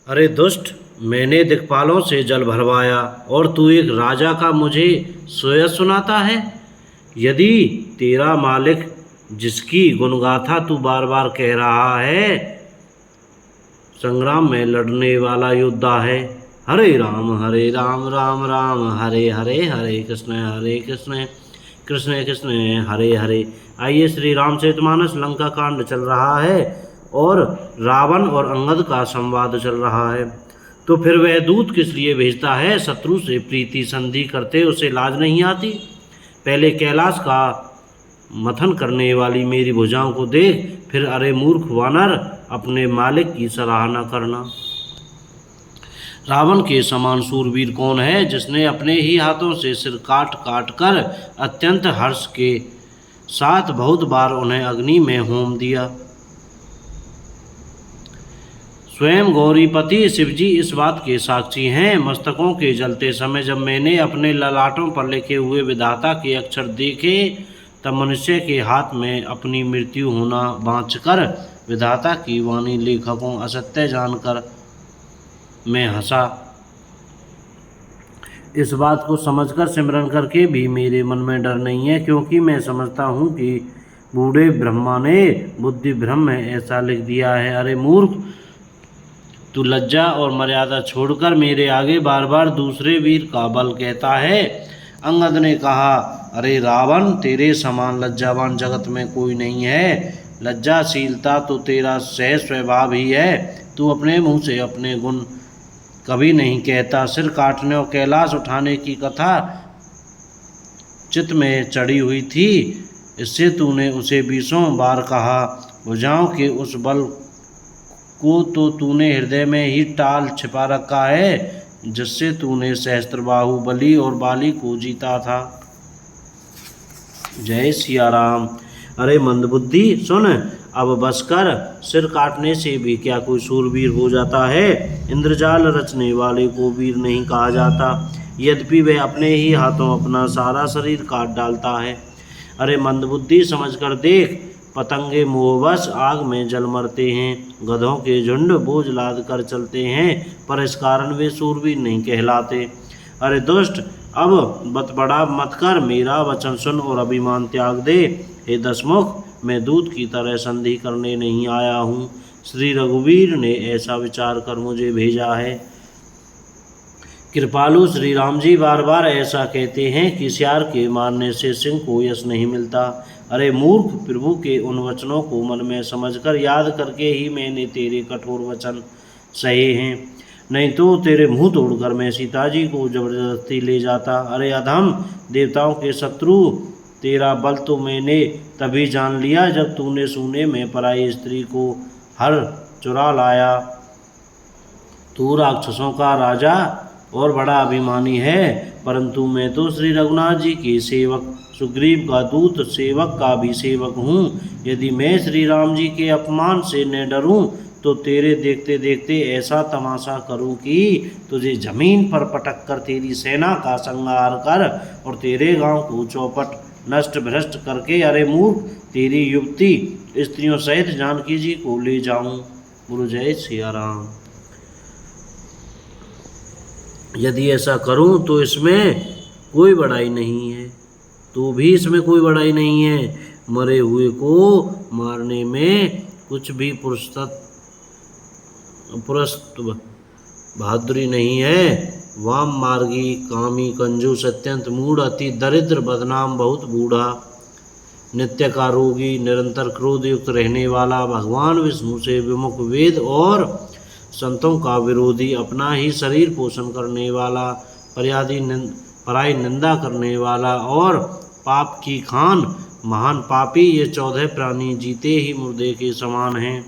अरे दुष्ट, मैंने दिक्पालों से जल भरवाया और तू एक राजा का मुझे सोया सुनाता है। यदि तेरा मालिक, जिसकी गुणगाथा तू बार बार कह रहा है, संग्राम में लड़ने वाला योद्धा है। हरे राम राम राम हरे हरे, हरे कृष्ण कृष्ण कृष्ण हरे हरे। आइए, श्री रामचरितमानस लंका कांड चल रहा है और रावण और अंगद का संवाद चल रहा है। तो फिर वह दूत किस लिए भेजता है? शत्रु से प्रीति संधि करते उसे लाज नहीं आती? पहले कैलाश का मथन करने वाली मेरी भुजाओं को देख, फिर अरे मूर्ख वानर, अपने मालिक की सराहना करना। रावण के समान सूरवीर कौन है, जिसने अपने ही हाथों से सिर काट काट कर अत्यंत हर्ष के साथ बहुत बार उन्हें अग्नि में होम दिया। स्वयं गौरीपति शिवजी इस बात के साक्षी हैं। मस्तकों के जलते समय जब मैंने अपने ललाटों पर लिखे हुए विधाता के अक्षर देखे, तब मनुष्य के हाथ में अपनी मृत्यु होना बाँचकर विधाता की वाणी लेखकों असत्य जानकर मैं हंसा। इस बात को समझकर सिमरन करके भी मेरे मन में डर नहीं है, क्योंकि मैं समझता हूँ कि बूढ़े ब्रह्मा ने बुद्धि भ्रम में ऐसा लिख दिया है। अरे मूर्ख, तू लज्जा और मर्यादा छोड़कर मेरे आगे बार बार दूसरे वीर का बल कहता है। अंगद ने कहा, अरे रावण, तेरे समान लज्जावान जगत में कोई नहीं है। लज्जाशीलता तो तेरा सहज स्वभाव ही है। तू अपने मुंह से अपने गुण कभी नहीं कहता। सिर काटने और कैलाश उठाने की कथा चित्त में चढ़ी हुई थी, इससे तूने उसे 20 बार कहा। भुजाओं के उस बल को तो तूने हृदय में ही टाल छिपा रखा है, जिससे तूने सहस्त्रबाहु बलि और बाली को जीता था। जय सिया राम। अरे मंदबुद्धि, सुन, अब बस कर। सिर काटने से भी क्या कोई सूरवीर हो जाता है? इंद्रजाल रचने वाले को वीर नहीं कहा जाता, यद्यपि वह अपने ही हाथों अपना सारा शरीर काट डालता है। अरे मंदबुद्धि, समझ कर देख, पतंगे मोहवश आग में जल मरते हैं, गधों के झुंड बोझ लाद कर चलते हैं, पर इस कारण वे सूरवीर नहीं कहलाते। अरे दुष्ट, अब बतबड़ा मत कर, मेरा वचन सुन और अभिमान त्याग दे। हे दशमुख, मैं दूत की तरह संधि करने नहीं आया हूँ। श्री रघुवीर ने ऐसा विचार कर मुझे भेजा है। कृपालु श्री राम जी बार बार ऐसा कहते हैं कि सियार के मारने से सिंह को यश नहीं मिलता। अरे मूर्ख, प्रभु के उन वचनों को मन में समझकर याद करके ही मैंने तेरे कठोर वचन सहे हैं, नहीं तो तेरे मुंह तोड़कर मैं सीता जी को जबरदस्ती ले जाता। अरे अधम, देवताओं के शत्रु, तेरा बल तो मैंने तभी जान लिया जब तूने सोने में पराई स्त्री को हर चुरा लाया। तू राक्षसों का राजा और बड़ा अभिमानी है, परंतु मैं तो श्री रघुनाथ जी के सेवक, सुग्रीव का दूत, सेवक का भी सेवक हूँ। यदि मैं श्री राम जी के अपमान से न डरूं, तो तेरे देखते देखते ऐसा तमाशा करूं कि तुझे जमीन पर पटक कर तेरी सेना का संहार कर और तेरे गांव को चौपट नष्ट भ्रष्ट करके, अरे मूर्ख, तेरी युवती स्त्रियों सहित जानकी जी को ले जाऊं। गुरु जय सिया राम। यदि ऐसा करूं तो इसमें कोई बड़ाई नहीं है, तो भी इसमें कोई बड़ाई नहीं है। मरे हुए को मारने में कुछ भी पुरस्त बहादुरी नहीं है। वाम मार्गी, कामी, कंजूस, अत्यंत मूढ़, अति दरिद्र, बदनाम, बहुत बूढ़ा, नित्य का रोगी, निरंतर क्रोध युक्त रहने वाला, भगवान विष्णु से विमुख, वेद और संतों का विरोधी, अपना ही शरीर पोषण करने वाला, पराई निंदा करने वाला और पाप की खान, महान पापी, ये 14 प्राणी जीते ही मुर्दे के समान हैं।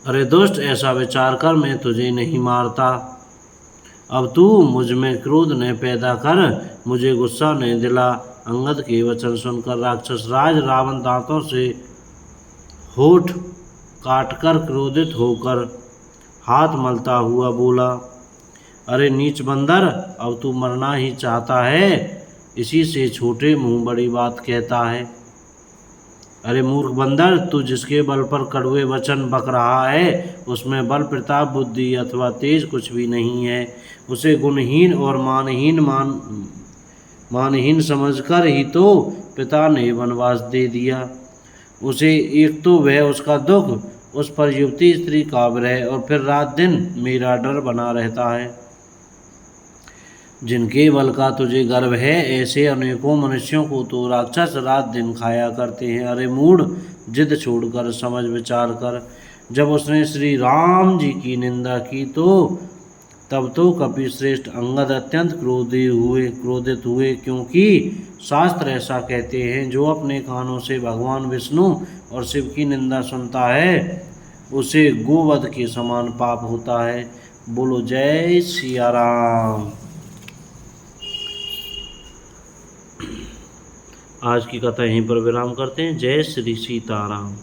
अरे दुष्ट, ऐसा विचार कर मैं तुझे नहीं मारता। अब तू मुझ में क्रोध न पैदा कर, मुझे गुस्सा न दिला। अंगद के वचन सुनकर राक्षस राज रावण दांतों से होठ काटकर क्रोधित होकर हाथ मलता हुआ बोला, अरे नीच बंदर, अब तू मरना ही चाहता है, इसी से छोटे मुंह बड़ी बात कहता है। अरे मूर्ख बंदर, तू जिसके बल पर कड़वे वचन बक रहा है उसमें बल, प्रताप, बुद्धि अथवा तेज कुछ भी नहीं है। उसे गुणहीन और मानहीन समझकर ही तो पिता ने वनवास दे दिया। उसे एक तो वह उसका दुख, उस पर युवती स्त्री का विरह, और फिर रात दिन मेरा डर बना रहता है। जिनके बल का तुझे गर्व है, ऐसे अनेकों मनुष्यों को तो राक्षस रात दिन खाया करते हैं। अरे मूढ़, जिद छोड़कर समझ विचार कर। जब उसने श्री राम जी की निंदा की तो तब तो कपिश्रेष्ठ अंगद अत्यंत क्रोधित हुए, क्योंकि शास्त्र ऐसा कहते हैं, जो अपने कानों से भगवान विष्णु और शिव की निंदा सुनता है उसे गोवध के समान पाप होता है। बोलो जय सिया राम। आज की कथा यहीं पर विराम करते हैं। जय श्री सीताराम।